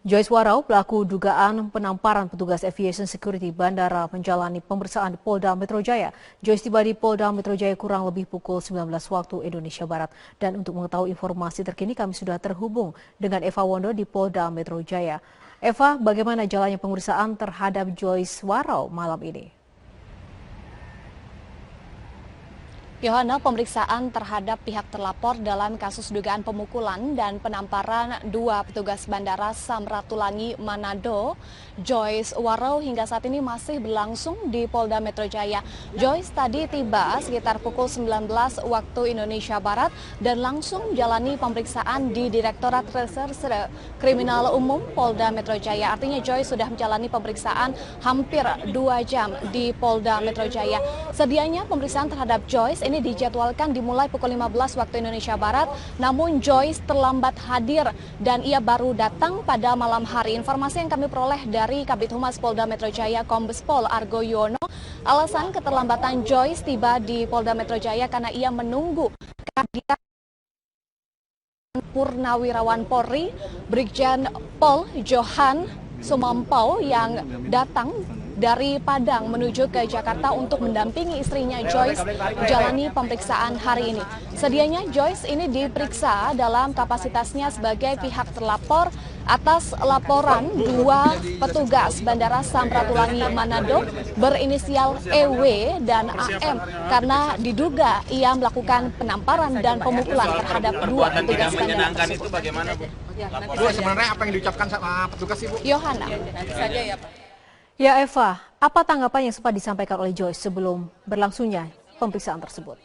Joyce Warau, pelaku dugaan penamparan petugas aviation security bandara menjalani pemeriksaan di Polda Metro Jaya. Joyce tiba di Polda Metro Jaya kurang lebih pukul 19 waktu Indonesia Barat. Dan untuk mengetahui informasi terkini kami sudah terhubung dengan Eva Wondo di Polda Metro Jaya. Eva, bagaimana jalannya pemeriksaan terhadap Joyce Warau malam ini? Yohana, pemeriksaan terhadap pihak terlapor dalam kasus dugaan pemukulan dan penamparan dua petugas bandara Samratulangi Manado, Joyce Warau, hingga saat ini masih berlangsung di Polda Metro Jaya. Joyce tadi tiba sekitar pukul 19 waktu Indonesia Barat dan langsung jalani pemeriksaan di Direktorat Reserse Kriminal Umum Polda Metro Jaya. Artinya Joyce sudah menjalani pemeriksaan hampir 2 jam di Polda Metro Jaya. Sedianya pemeriksaan terhadap Joyce ini dijadwalkan dimulai pukul 15 waktu Indonesia Barat, namun Joyce terlambat hadir dan ia baru datang pada malam hari. Informasi yang kami peroleh dari Kabid Humas Polda Metro Jaya Kombes Pol Argo Yuwono, alasan keterlambatan Joyce tiba di Polda Metro Jaya karena ia menunggu kehadiran Purnawirawan Polri Brigjen Pol Johan Sumampau yang datang dari Padang menuju ke Jakarta untuk mendampingi istrinya Joyce menjalani pemeriksaan hari ini. Sedianya Joyce ini diperiksa dalam kapasitasnya sebagai pihak terlapor atas laporan dua petugas Bandara Samratulangi Manado berinisial EW dan AM karena diduga ia melakukan penamparan dan pemukulan terhadap dua petugas bandara. Itu bagaimana, Bu? Bu, sebenarnya apa yang diucapkan sama petugas Ibu? Yohana. Saja ya, Pak. Ya Eva, apa tanggapan yang sempat disampaikan oleh Joyce sebelum berlangsungnya pemeriksaan tersebut?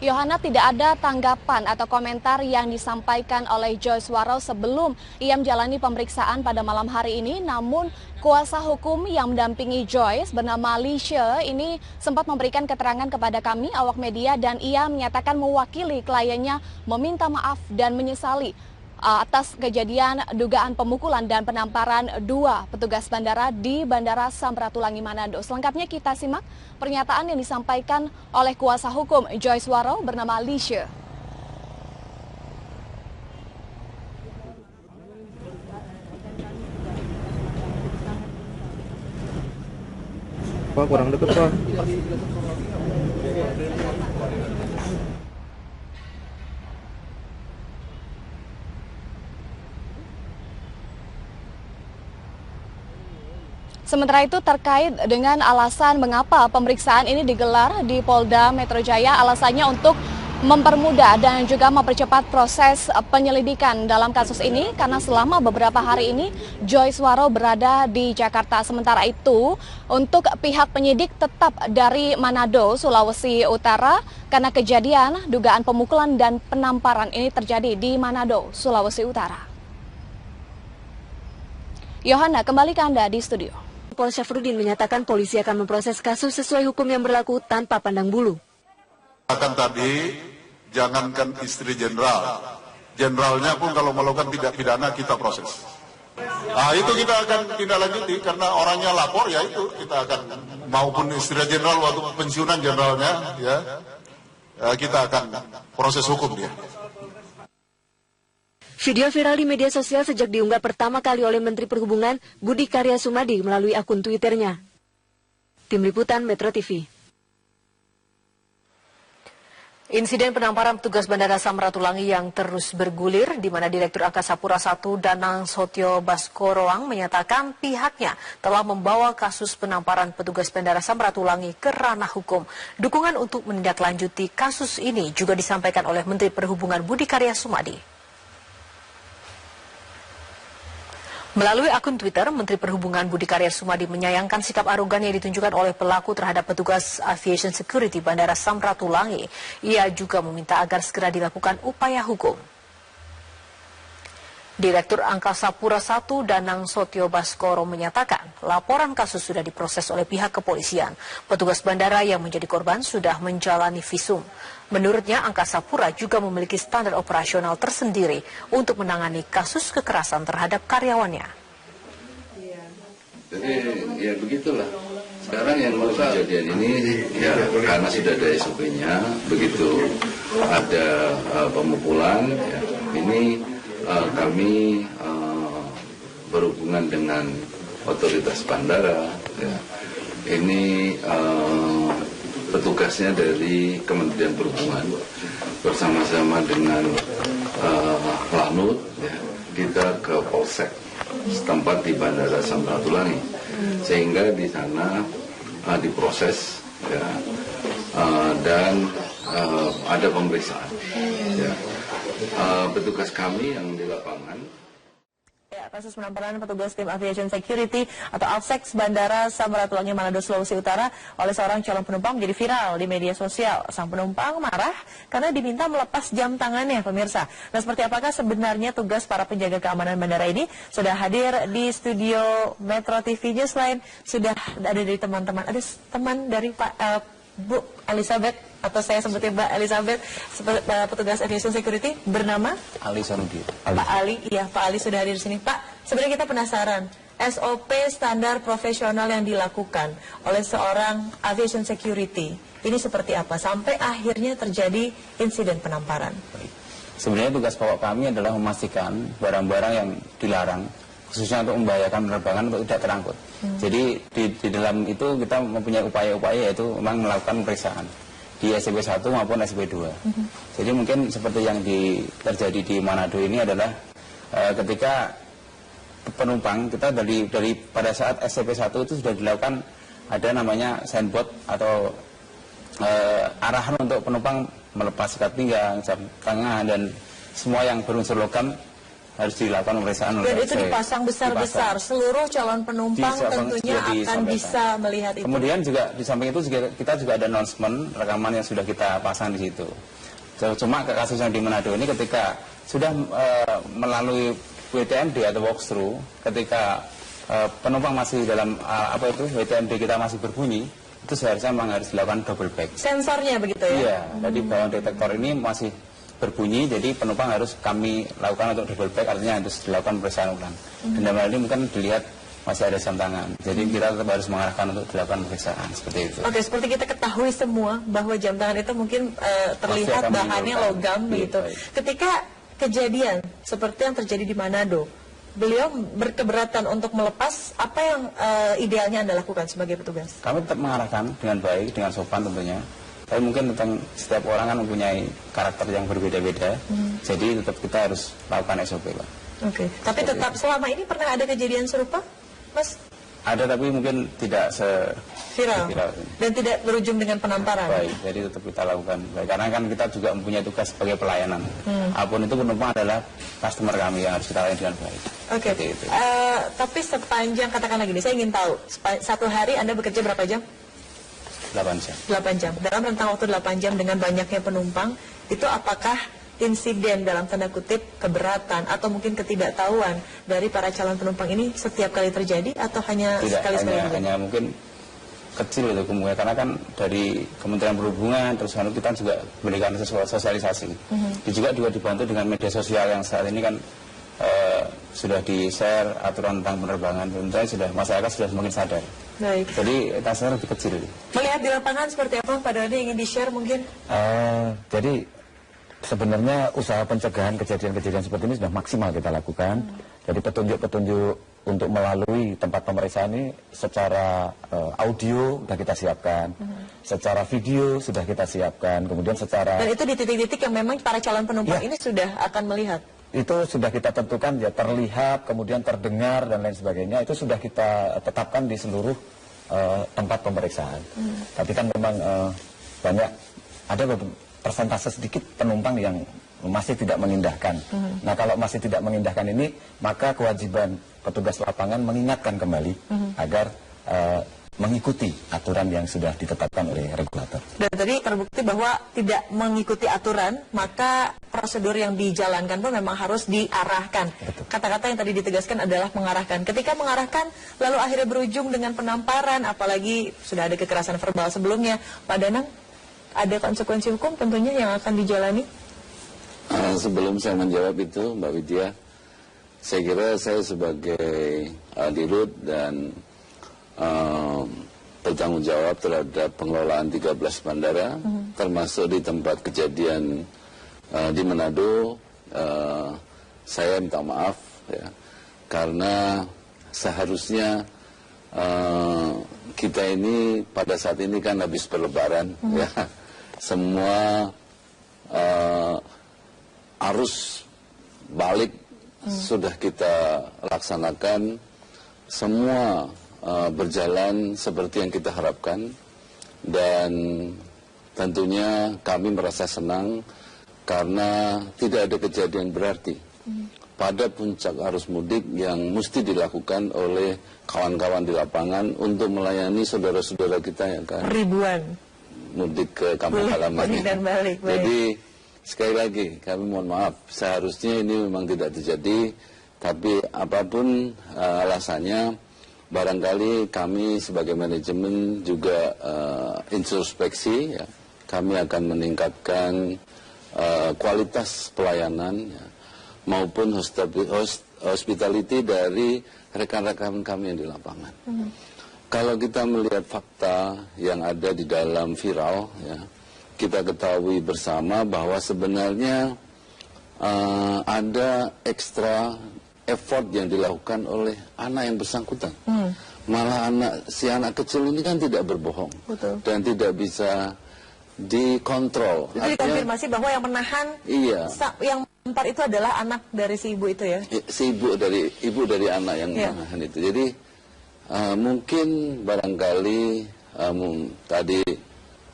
Yohana, tidak ada tanggapan atau komentar yang disampaikan oleh Joyce Warau sebelum ia menjalani pemeriksaan pada malam hari ini. Namun kuasa hukum yang mendampingi Joyce bernama Lisha ini sempat memberikan keterangan kepada kami awak media dan ia menyatakan mewakili kliennya meminta maaf dan menyesali atas kejadian dugaan pemukulan dan penamparan dua petugas bandara di Bandara Samratulangi Manado. Selengkapnya kita simak pernyataan yang disampaikan oleh kuasa hukum Joyce Warau bernama Lisha. Pak, kurang dekat, Pak. Sementara itu terkait dengan alasan mengapa pemeriksaan ini digelar di Polda Metro Jaya, alasannya untuk mempermudah dan juga mempercepat proses penyelidikan dalam kasus ini karena selama beberapa hari ini Joyce Warau berada di Jakarta. Sementara itu untuk pihak penyidik tetap dari Manado, Sulawesi Utara karena kejadian dugaan pemukulan dan penamparan ini terjadi di Manado, Sulawesi Utara. Yohana, kembali ke Anda di studio. Pol Syafruddin menyatakan polisi akan memproses kasus sesuai hukum yang berlaku tanpa pandang bulu. Akan tadi, jangankan istri jenderal, jenderalnya pun kalau melakukan tindak pidana kita proses. Nah itu kita akan tindak lanjuti karena orangnya lapor ya itu kita akan maupun istri jenderal waktu pensiunan jenderalnya ya kita akan proses hukum dia. Video viral di media sosial sejak diunggah pertama kali oleh Menteri Perhubungan Budi Karya Sumadi melalui akun Twitternya. Tim Liputan Metro TV. Insiden penamparan petugas Bandara Samratulangi yang terus bergulir, di mana Direktur Angkasa Pura I Danang Sotyo Baskoroang menyatakan pihaknya telah membawa kasus penamparan petugas Bandara Samratulangi ke ranah hukum. Dukungan untuk menindaklanjuti kasus ini juga disampaikan oleh Menteri Perhubungan Budi Karya Sumadi. Melalui akun Twitter, Menteri Perhubungan Budi Karya Sumadi menyayangkan sikap arogan yang ditunjukkan oleh pelaku terhadap petugas aviation security Bandara Samratulangi. Ia juga meminta agar segera dilakukan upaya hukum. Direktur Angkasa Pura I Danang Sotyo Baskoro menyatakan laporan kasus sudah diproses oleh pihak kepolisian. Petugas bandara yang menjadi korban sudah menjalani visum. Menurutnya Angkasa Pura juga memiliki standar operasional tersendiri untuk menangani kasus kekerasan terhadap karyawannya. Jadi ya begitulah. Sekarang yang kejadian ini ya karena sudah ada SOP-nya, begitu ada pemukulan ya, ini kami berhubungan dengan otoritas bandara. Ya. Ini petugasnya dari Kementerian Perhubungan bersama-sama dengan Lanut, ya, kita ke Polsek setempat di Bandara Samratulangi, sehingga di sana diproses, ya, dan ada pemeriksaan. Ya. Petugas kami yang di lapangan. Ya, kasus penamparan petugas tim Aviation Security atau AFSEC Bandara Samratulangi Manado, Sulawesi Utara oleh seorang calon penumpang menjadi viral di media sosial. Sang penumpang marah karena diminta melepas jam tangannya, pemirsa. Nah, seperti apakah sebenarnya tugas para penjaga keamanan bandara ini? Sudah hadir di studio Metro TV Newsline, sudah ada dari teman-teman. Ada teman dari Bu Elizabeth, atau saya sebutnya Mbak Elizabeth, petugas Aviation Security, bernama Ali Sanudi. Pak Ali, iya, Pak Ali sudah hadir di sini. Pak, sebenarnya kita penasaran, SOP standar profesional yang dilakukan oleh seorang Aviation Security ini seperti apa sampai akhirnya terjadi insiden penamparan? Sebenarnya tugas pokok kami adalah memastikan barang-barang yang dilarang, khususnya untuk membahayakan penerbangan, untuk tidak terangkut. Jadi di dalam itu kita mempunyai upaya-upaya, yaitu memang melakukan pemeriksaan di SCP-1 maupun SCP-2. Jadi mungkin seperti yang terjadi di Manado ini adalah ketika penumpang kita dari pada saat SCP-1 itu sudah dilakukan ada namanya signboard atau arahan untuk penumpang melepas ikat pinggang, jam tangan, dan semua yang berunsur logam harus dilakukan pemeriksaan. Dan itu dipasang besar-besar, seluruh calon penumpang tentunya akan bisa melihat itu. Kemudian juga di samping itu kita juga ada announcement rekaman yang sudah kita pasang di situ. Cuma kasus yang di Manado ini ketika sudah melalui WTMD atau walkthrough, ketika penumpang masih dalam WTMD kita masih berbunyi, itu seharusnya memang harus dilakukan double back. Sensornya begitu ya? Iya, jadi bawaan detektor ini masih berbunyi, jadi penumpang harus kami lakukan untuk double back, artinya harus dilakukan pemeriksaan ulang. Dan dalam hal ini mungkin dilihat masih ada jam tangan, jadi kita tetap harus mengarahkan untuk dilakukan pemeriksaan seperti itu. Oke, seperti kita ketahui semua bahwa jam tangan itu mungkin terlihat bahannya logam begitu. Ketika kejadian seperti yang terjadi di Manado, beliau berkeberatan untuk melepas, apa yang idealnya Anda lakukan sebagai petugas? Kami tetap mengarahkan dengan baik, dengan sopan tentunya. Tapi mungkin tentang setiap orang kan mempunyai karakter yang berbeda-beda, jadi tetap kita harus lakukan SOP, Pak. Oke, tapi tetap selama ini pernah ada kejadian serupa, Mas? Ada, tapi mungkin tidak viral dan tidak berujung dengan penamparan. Baik, jadi tetap kita lakukan. Baik, karena kan kita juga mempunyai tugas sebagai pelayanan. Apapun itu penumpang adalah customer kami yang harus kita layani dengan baik. Oke. Tapi sepanjang, katakanlah gini, saya ingin tahu, satu hari Anda bekerja berapa jam? 8 jam. 8 jam. Dalam rentang waktu 8 jam dengan banyaknya penumpang, itu apakah insiden dalam tanda kutip keberatan atau mungkin ketidaktahuan dari para calon penumpang ini setiap kali terjadi atau hanya sekali-sekali? Hanya mungkin kecil itu kemungkinan, karena kan dari Kementerian Perhubungan terus kita juga memberikan sosialisasi. Juga dibantu dengan media sosial yang saat ini kan sudah di-share aturan tentang penerbangan, tentunya masyarakat sudah semakin sadar. Baik. Jadi tasnya lebih kecil. Melihat di lapangan seperti apa, Pak Dodi, ingin di-share mungkin? Jadi sebenarnya usaha pencegahan kejadian-kejadian seperti ini sudah maksimal kita lakukan. Jadi petunjuk-petunjuk untuk melalui tempat pemeriksaan ini secara audio sudah kita siapkan, secara video sudah kita siapkan, kemudian secara... Dan itu di titik-titik yang memang para calon penumpang ini sudah akan melihat? Itu sudah kita tentukan, ya, terlihat, kemudian terdengar, dan lain sebagainya. Itu sudah kita tetapkan di seluruh tempat pemeriksaan. Tapi kan memang banyak, ada persentase sedikit penumpang yang masih tidak mengindahkan. Nah, kalau masih tidak mengindahkan ini, maka kewajiban petugas lapangan mengingatkan kembali agar mengikuti aturan yang sudah ditetapkan oleh regulator. Dan tadi terbukti bahwa tidak mengikuti aturan, maka prosedur yang dijalankan pun memang harus diarahkan. Kata-kata yang tadi ditegaskan adalah mengarahkan. Ketika mengarahkan, lalu akhirnya berujung dengan penamparan, apalagi sudah ada kekerasan verbal sebelumnya, Pak Danang, ada konsekuensi hukum tentunya yang akan dijalani? Sebelum saya menjawab itu, Mbak Widya, saya kira saya sebagai dirut dan bertanggung jawab terhadap pengelolaan 13 bandara, termasuk di tempat kejadian di Manado, saya minta maaf ya, karena seharusnya kita ini pada saat ini kan habis berlebaran ya, semua arus balik sudah kita laksanakan, semua berjalan seperti yang kita harapkan, dan tentunya kami merasa senang karena tidak ada kejadian berarti pada puncak arus mudik yang mesti dilakukan oleh kawan-kawan di lapangan untuk melayani saudara-saudara kita yang kan ribuan mudik ke kampung halaman. dan balik. Jadi sekali lagi kami mohon maaf, seharusnya ini memang tidak terjadi, tapi apapun alasannya, barangkali kami sebagai manajemen juga introspeksi ya, kami akan meningkatkan kualitas pelayanan ya, maupun hospitality dari rekan-rekan kami yang di lapangan. Kalau kita melihat fakta yang ada di dalam viral ya, kita ketahui bersama bahwa sebenarnya ada ekstra effort yang dilakukan oleh anak yang bersangkutan. Malah si anak kecil ini kan tidak berbohong. Betul. Dan tidak bisa dikontrol. Itu dikonfirmasi bahwa yang menahan yang empat itu adalah anak dari si ibu itu ya? Si ibu dari anak yang menahan itu. Jadi mungkin barangkali tadi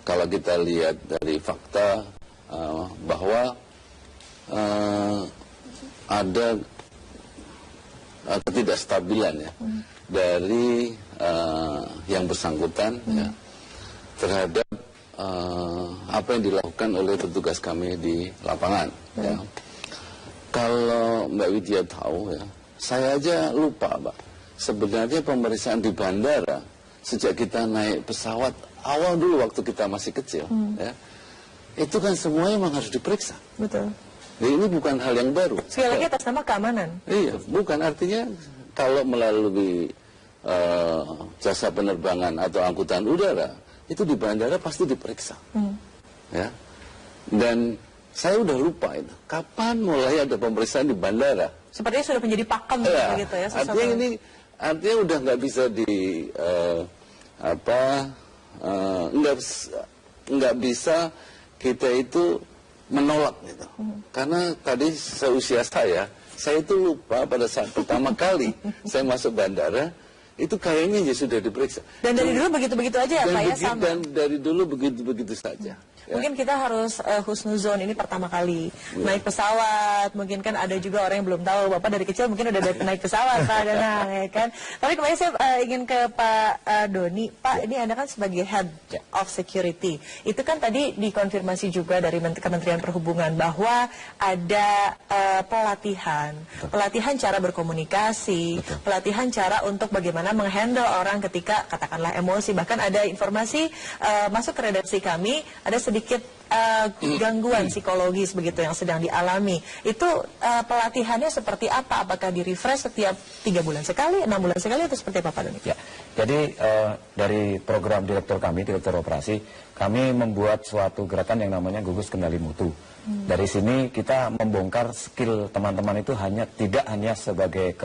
kalau kita lihat dari fakta bahwa ada ketidakstabilan ya dari yang bersangkutan ya, terhadap apa yang dilakukan oleh petugas kami di lapangan. Ya. Kalau Mbak Widya tahu ya, saya aja lupa Mbak. Sebenarnya pemeriksaan di bandara sejak kita naik pesawat awal dulu waktu kita masih kecil, ya, itu kan semuanya memang harus diperiksa. Betul. Jadi ini bukan hal yang baru. Sekali lagi atas nama keamanan. Iya, bukan, artinya kalau melalui jasa penerbangan atau angkutan udara itu di bandara pasti diperiksa, ya. Dan saya udah lupa itu kapan mulai ada pemeriksaan di bandara. Sepertinya sudah menjadi pakem gitu ya. Artinya ini udah nggak bisa nggak bisa kita itu menolak gitu. Karena tadi seusia saya itu lupa pada saat pertama kali saya masuk bandara itu kayaknya ya sudah diperiksa. Dan dari dulu begitu-begitu aja ya Pak ya? Sama. Dan dari dulu begitu-begitu saja. Ya. Mungkin kita harus husnuzon, ini pertama kali naik pesawat. Mungkin kan ada juga orang yang belum tahu, Bapak dari kecil mungkin udah naik pesawat Pak Danang, ya kan. Tapi kemarin saya ingin ke Pak Doni. Pak, ini Anda kan sebagai Head of Security. Itu kan tadi dikonfirmasi juga dari Kementerian Perhubungan bahwa ada pelatihan cara berkomunikasi, pelatihan cara untuk bagaimana menghandle orang ketika katakanlah emosi. Bahkan ada informasi masuk ke redaksi kami, ada sedikit gangguan psikologis begitu yang sedang dialami. Itu pelatihannya seperti apa? Apakah di-refresh setiap 3 bulan sekali, 6 bulan sekali, atau seperti apa Pak Doni? Ya, jadi dari program direktur kami, direktur operasi, kami membuat suatu gerakan yang namanya Gugus Kendali Mutu. Dari sini kita membongkar skill teman-teman itu tidak hanya sebagai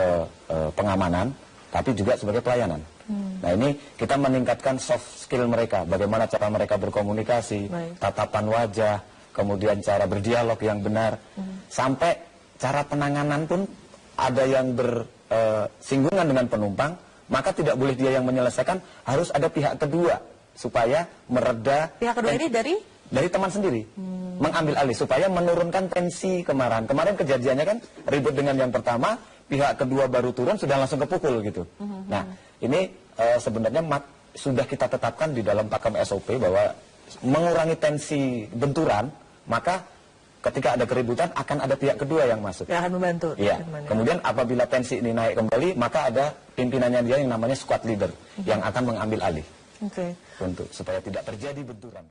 pengamanan, tapi juga sebagai pelayanan. Nah ini kita meningkatkan soft skill mereka, bagaimana cara mereka berkomunikasi, tatapan wajah, kemudian cara berdialog yang benar, sampai cara penanganan pun ada yang bersinggungan dengan penumpang, maka tidak boleh dia yang menyelesaikan, harus ada pihak kedua supaya mereda. Pihak kedua ini dari teman sendiri, mengambil alih supaya menurunkan tensi kemarahan. Kemarin kejadiannya kan ribut dengan yang pertama, pihak kedua baru turun sudah langsung kepukul gitu. Nah ini sebenarnya sudah kita tetapkan di dalam pakem SOP bahwa mengurangi tensi benturan, maka ketika ada keributan akan ada pihak kedua yang masuk. Yang akan membantu. Iya. Kemudian apabila tensi ini naik kembali, maka ada pimpinannya dia yang namanya squad leader yang akan mengambil alih. Untuk supaya tidak terjadi benturan.